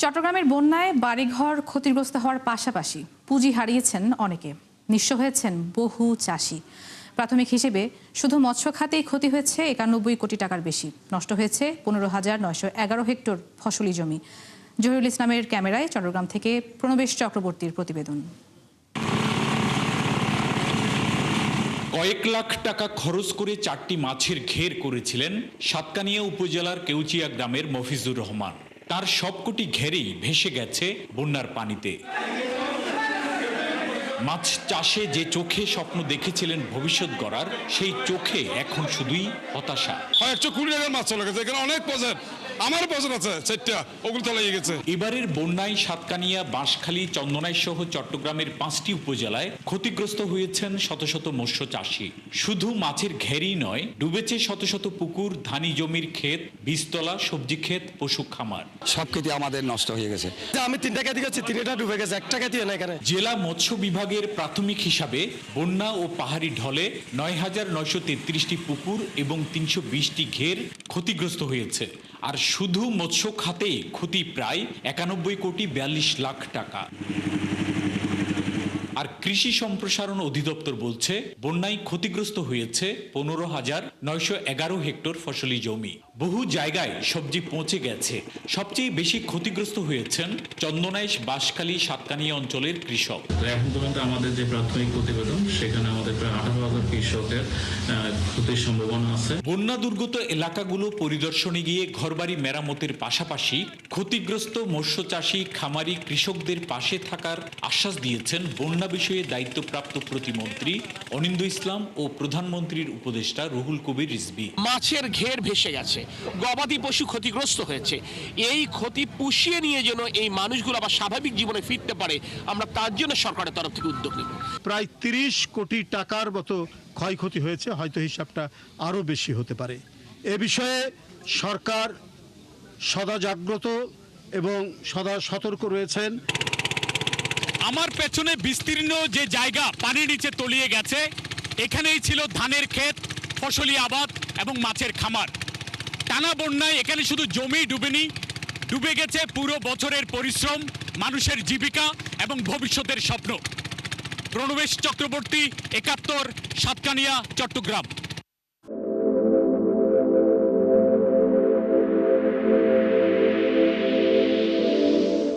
চট্টগ্রামের বন্যায় বাড়িঘর ক্ষতিগ্রস্ত হওয়ার পাশাপাশি পুঁজি হারিয়েছেন অনেকে, নিঃস্ব হয়েছেন বহু চাষি। প্রাথমিক হিসেবে শুধু মৎস্য খাতেই ক্ষতি হয়েছে ৯১ কোটি টাকার বেশি। নষ্ট হয়েছে ১৫,৯১১ হেক্টর ফসলি জমি। জহিরুল ইসলামের ক্যামেরায় চট্টগ্রাম থেকে প্রণবেশ চক্রবর্তীর প্রতিবেদন। কয়েক লাখ টাকা খরচ করে 4টি মাছের ঘের করেছিলেন সাতকানিয়া উপজেলার কেউচিয়া গ্রামের মফিজুর রহমান। তার সবকটি ঘেরেই ভেসে গেছে বন্যার পানিতে। মাছ চাষে যে চোখে স্বপ্ন দেখেছিলেন ভবিষ্যৎ গড়ার, সেই চোখে এখন শুধুই হতাশা। 120 টাকার মাছ চলে গেছে, এখানে অনেক বাজার, আমার বাজার আছে 4টা, ওগুলো তলায় গেছে। এবারের বন্যায় সাতকানিয়া, বাঁশখালী, চন্দনাইশ সহ চট্টগ্রামের 5টি উপজেলায় ক্ষতিগ্রস্ত হয়েছেন শত শত মৎস্য চাষী। শুধু মাছের ঘেরই নয়, ডুবেছে শত শত পুকুর, ধানি জমির ক্ষেত, বীজতলা, সবজি ক্ষেত, পশু খামার। সব ক্ষেত্রে আমাদের নষ্ট হয়ে গেছে। আমি 3টা খেতে গেছি, 3টা ডুবে গেছে, একটা খেতে না এখানে। জেলা মৎস্য বিভাগের প্রাথমিক হিসাবে বন্যা ও পাহাড়ি ঢলে ৯,৯33টি পুকুর এবং 320টি ঘের ক্ষতিগ্রস্ত হয়েছে। আর শুধু মৎস্য খাতে ক্ষতি প্রায় ৯১ কোটি ৪২ লাখ টাকা। আর কৃষি সম্প্রসারণ অধিদপ্তর বলছে বন্যায় ক্ষতিগ্রস্ত হয়েছে ১৫,৯১১ হেক্টর ফসলি জমি। বহু জায়গায় সবজি পৌঁছে গেছে। সবচেয়ে বেশি ক্ষতিগ্রস্ত হয়েছেন চন্দনাইশ, বাঁশখালী, সাতকানিয়া অঞ্চলের কৃষক। এখন পর্যন্ত আমাদের যে প্রাথমিক প্রতিবেদন, সেখানে আমাদের প্রায় 18,000 কৃষকের ক্ষতির সম্ভাবনা আছে। বন্যা দুর্গত এলাকাগুলো পরিদর্শনে গিয়ে ঘরবাড়ি মেরামতের পাশাপাশি ক্ষতিগ্রস্ত মৎস্য চাষী, খামারি, কৃষকদের পাশে থাকার আশ্বাস দিয়েছেন বন্যা বিষয়ে দায়িত্বপ্রাপ্ত প্রতিমন্ত্রী অনিন্দ ইসলাম ও প্রধানমন্ত্রীর উপদেষ্টা রুহুল কবির রিজভী। মাছের ঘের ভেসে গেছে, গবাদি পশু ক্ষতিগ্রস্ত হয়েছে। এই ক্ষতি পুষিয়ে নিয়ে যেন এই মানুষগুলো আবার স্বাভাবিক জীবনে ফিরতে পারে, আমরা তার জন্য সরকারের তরফ থেকে উদ্যোগ নেব। প্রায় 30 কোটি টাকার মতো ক্ষয়ক্ষতি হয়েছে, হয়তো হিসাবটা আরও বেশি হতে পারে। এ বিষয়ে সরকার সদা জাগ্রত এবং সদা সতর্ক রয়েছেন। আমার পেছনে বিস্তীর্ণ যে জায়গা পানির নিচে তলিয়ে গেছে, এখানেই ছিল ধানের ক্ষেত, ফসলি আবাদ এবং মাছের খামার। টানা বন্যায় এখানে শুধু জমি ডুবেনি, ডুবে গেছে পুরো বছরের পরিশ্রম, মানুষের জীবিকা এবং ভবিষ্যতের স্বপ্ন। প্রণবেশ চক্রবর্তী, ৭১, সাতকানিয়া, চট্টগ্রাম।